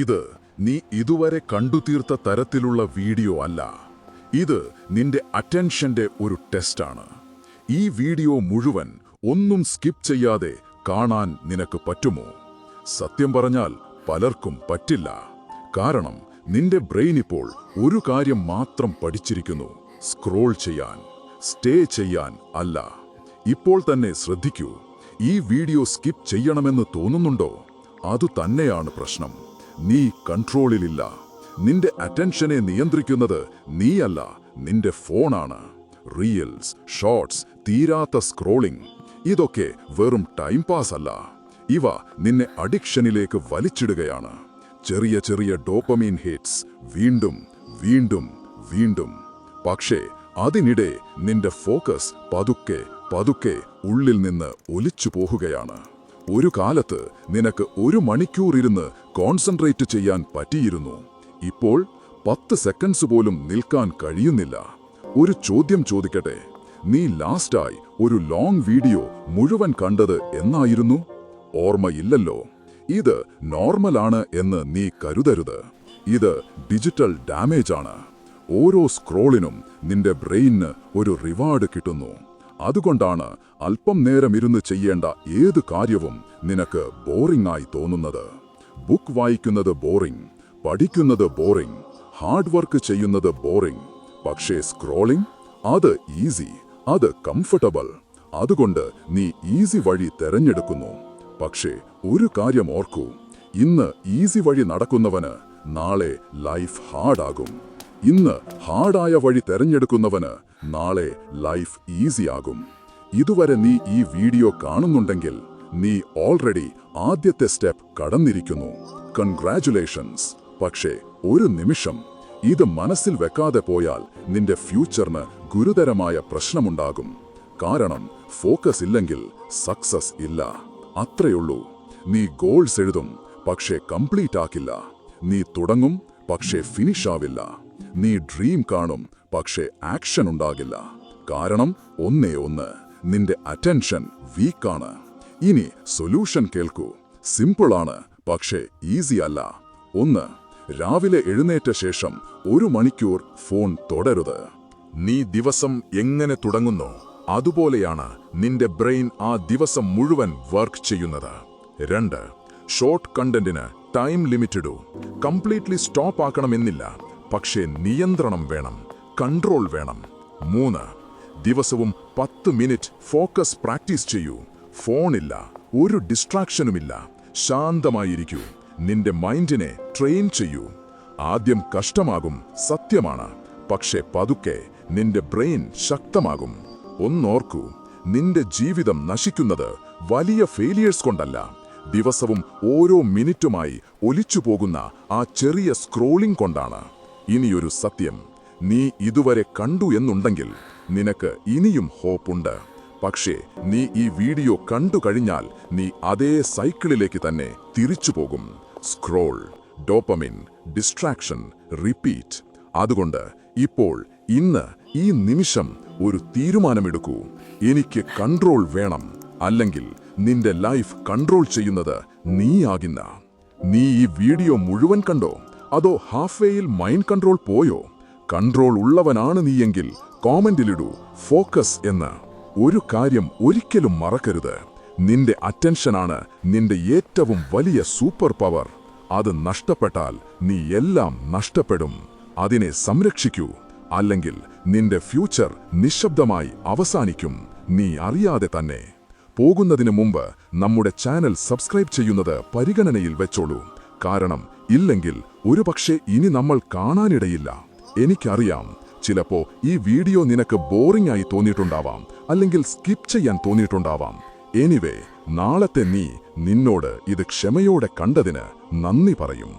ഇത് നീ ഇതുവരെ കണ്ടുതീർത്ത തരത്തിലുള്ള വീഡിയോ അല്ല. ഇത് നിന്റെ അറ്റൻഷന്റെ ഒരു ടെസ്റ്റാണ്. ഈ വീഡിയോ മുഴുവൻ ഒന്നും സ്കിപ്പ് ചെയ്യാതെ കാണാൻ നിനക്ക് പറ്റുമോ? സത്യം പറഞ്ഞാൽ പലർക്കും പറ്റില്ല. കാരണം നിന്റെ ബ്രെയിൻ ഇപ്പോൾ ഒരു കാര്യം മാത്രം പഠിച്ചിരിക്കുന്നു: സ്ക്രോൾ ചെയ്യാൻ, സ്റ്റേ ചെയ്യാൻ അല്ല. ഇപ്പോൾ തന്നെ ശ്രദ്ധിക്കൂ. ഈ വീഡിയോ സ്കിപ്പ് ചെയ്യണമെന്ന് തോന്നുന്നുണ്ടോ? അതുതന്നെയാണ് പ്രശ്നം. നീ കൺട്രോളിലില്ല. നിന്റെ അറ്റൻഷനെ നിയന്ത്രിക്കുന്നത് നീയല്ല, നിന്റെ ഫോണാണ്. റീൽസ്, ഷോർട്സ്, തീരാത്ത സ്ക്രോളിംഗ് ഇതൊക്കെ വെറും ടൈം പാസ് അല്ല. ഇവ നിന്നെ അഡിക്ഷനിലേക്ക് വലിച്ചിടുകയാണ്. ചെറിയ ചെറിയ ഡോപ്പമീൻ ഹിറ്റ്സ്, വീണ്ടും വീണ്ടും വീണ്ടും. പക്ഷേ അതിനിടെ നിന്റെ ഫോക്കസ് പതുക്കെ പതുക്കെ ഉള്ളിൽ നിന്ന് ഒലിച്ചു പോകുകയാണ്. ഒരു കാലത്ത് നിനക്ക് 1 മണിക്കൂർ ഇരുന്ന് കോൺസെൻട്രേറ്റ് ചെയ്യാൻ പറ്റിയിരുന്നു. ഇപ്പോൾ 10 സെക്കൻഡ്സ് പോലും നിൽക്കാൻ കഴിയുന്നില്ല. ഒരു ചോദ്യം ചോദിക്കട്ടെ, നീ ലാസ്റ്റായി ഒരു ലോങ് വീഡിയോ മുഴുവൻ കണ്ടത് എന്നായിരുന്നു? ഓർമ്മയില്ലല്ലോ. ഇത് നോർമലാണ് എന്ന് നീ കരുതരുത്. ഇത് ഡിജിറ്റൽ ഡാമേജ് ആണ്. ഓരോ സ്ക്രോളിനും നിന്റെ ബ്രെയിനിന് ഒരു റിവാർഡ് കിട്ടുന്നു. അതുകൊണ്ടാണ് അല്പം നേരം ഇരുന്ന് ചെയ്യേണ്ട ഏത് കാര്യവും നിനക്ക് ബോറിംഗ് ആയി തോന്നുന്നത്. ബുക്ക് വായിക്കുന്നത് ബോറിംഗ്, പഠിക്കുന്നത് ബോറിംഗ്, ഹാർഡ് വർക്ക് ചെയ്യുന്നത് ബോറിംഗ്. പക്ഷേ സ്ക്രോളിംഗ്, അത് ഈസി, അത് കംഫർട്ടബിൾ. അതുകൊണ്ട് നീ ഈസി വഴി തെരഞ്ഞെടുക്കുന്നു. പക്ഷേ ഒരു കാര്യം ഓർക്കൂ, ഇന്ന് ഈസി വഴി നടക്കുന്നവന് നാളെ ലൈഫ് ഹാർഡാകും. ഇന്ന് ഹാർഡായ വഴി തെരഞ്ഞെടുക്കുന്നവന് നാളെ ലൈഫ് ഈസിയാകും. ഇതുവരെ നീ ഈ വീഡിയോ കാണുന്നുണ്ടെങ്കിൽ നീ ഓൾറെഡി ആദ്യത്തെ സ്റ്റെപ്പ് കടന്നിരിക്കുന്നു. കൺഗ്രാറ്റുലേഷൻസ്. പക്ഷേ ഒരു നിമിഷം ഇത് മനസ്സിൽ വെക്കാതെ പോയാൽ നിന്റെ ഫ്യൂച്ചറിന് ഗുരുതരമായ പ്രശ്നമുണ്ടാകും. കാരണം ഫോക്കസ് ഇല്ലെങ്കിൽ സക്സസ് ഇല്ല. അത്രയുള്ളൂ. നീ ഗോൾസ് എഴുതും, പക്ഷേ കംപ്ലീറ്റ് ആക്കില്ല. നീ തുടങ്ങും, പക്ഷേ ഫിനിഷ് ആവില്ല. നീ ഡ്രീം കാണും, പക്ഷേ ആക്ഷൻ ഉണ്ടാകില്ല. കാരണം ഒന്നേ ഒന്ന്, നിന്റെ അറ്റൻഷൻ വീക്കാണ്. ഇനി സൊല്യൂഷൻ കേൾക്കൂ. സിമ്പിളാണ്, പക്ഷേ ഈസി അല്ല. 1. രാവിലെ എഴുന്നേറ്റ ശേഷം 1 മണിക്കൂർ ഫോൺ തൊടരുത്. നീ ദിവസം എങ്ങനെ തുടങ്ങുന്നോ അതുപോലെയാണ് നിന്റെ ബ്രെയിൻ ആ ദിവസം മുഴുവൻ വർക്ക് ചെയ്യുന്നത്. 2. ഷോർട്ട് കണ്ടന്റിന് ടൈം ലിമിറ്റ് ഇടൂ. കംപ്ലീറ്റ്ലി സ്റ്റോപ്പ് ആക്കണമെന്നില്ല, പക്ഷേ നിയന്ത്രണം വേണം, കൺട്രോൾ വേണം. 3. ദിവസവും 10 മിനിറ്റ് ഫോക്കസ് പ്രാക്ടീസ് ചെയ്യൂ. ഫോണില്ല, ഒരു ഡിസ്ട്രാക്ഷനുമില്ല, ശാന്തമായിരിക്കൂ. നിന്റെ മൈൻഡിനെ ട്രെയിൻ ചെയ്യൂ. ആദ്യം കഷ്ടമാകും, സത്യമാണ്. പക്ഷേ പതുക്കെ നിന്റെ ബ്രെയിൻ ശക്തമാകും. ഒന്നോർക്കൂ, നിന്റെ ജീവിതം നശിക്കുന്നത് വലിയ ഫെയിലിയേഴ്സ് കൊണ്ടല്ല, ദിവസവും ഓരോ മിനിറ്റുമായി ഒലിച്ചു പോകുന്ന ആ ചെറിയ സ്ക്രോളിംഗ് കൊണ്ടാണ്. ഇനിയൊരു സത്യം, നീ ഇതുവരെ കണ്ടു എന്നുണ്ടെങ്കിൽ നിനക്ക് ഇനിയും ഹോപ്പുണ്ട്. പക്ഷേ നീ ഈ വീഡിയോ കണ്ടു കഴിഞ്ഞാൽ നീ അതേ സൈക്കിളിലേക്ക് തന്നെ തിരിച്ചു പോകും. Scroll, dopamine, distraction, repeat. അതുകൊണ്ട് ഇപ്പോൾ, ഇന്ന്, ഈ നിമിഷം ഒരു തീരുമാനമെടുക്കൂ. എനിക്ക് കൺട്രോൾ വേണം. അല്ലെങ്കിൽ നിന്റെ ലൈഫ് കൺട്രോൾ ചെയ്യുന്നത് നീയാകില്ല. നീ ഈ വീഡിയോ മുഴുവൻ കണ്ടോ? അതോ ഹാഫ് വേയിൽ മൈൻഡ് കൺട്രോൾ പോയോ? കൺട്രോൾ ഉള്ളവനാണ് നീയെങ്കിൽ കോമന്റിലിടൂ ഫോക്കസ് എന്ന്. ഒരു കാര്യം ഒരിക്കലും മറക്കരുത്, നിന്റെ അറ്റൻഷനാണ് നിന്റെ ഏറ്റവും വലിയ സൂപ്പർ പവർ. അത് നഷ്ടപ്പെട്ടാൽ നീ എല്ലാം നഷ്ടപ്പെടും. അതിനെ സംരക്ഷിക്കൂ. അല്ലെങ്കിൽ നിന്റെ ഫ്യൂച്ചർ നിശബ്ദമായി അവസാനിക്കും, നീ അറിയാതെ തന്നെ. പോകുന്നതിന് മുമ്പ് നമ്മുടെ ചാനൽ സബ്സ്ക്രൈബ് ചെയ്യുന്നത് പരിഗണനയിൽ വെച്ചോളൂ. കാരണം ഇല്ലെങ്കിൽ ഒരുപക്ഷെ ഇനി നമ്മൾ കാണാനിടയില്ല. എനിക്കറിയാം, ചിലപ്പോ ഈ വീഡിയോ നിനക്ക് ബോറിംഗ് ആയി തോന്നിയിട്ടുണ്ടാവാം, അല്ലെങ്കിൽ സ്കിപ്പ് ചെയ്യാൻ തോന്നിയിട്ടുണ്ടാവാം. എനിവേ, നാളത്തെ നീ നിന്നോട് ഇത് ക്ഷമയോടെ കണ്ടതിന് നന്ദി പറയും.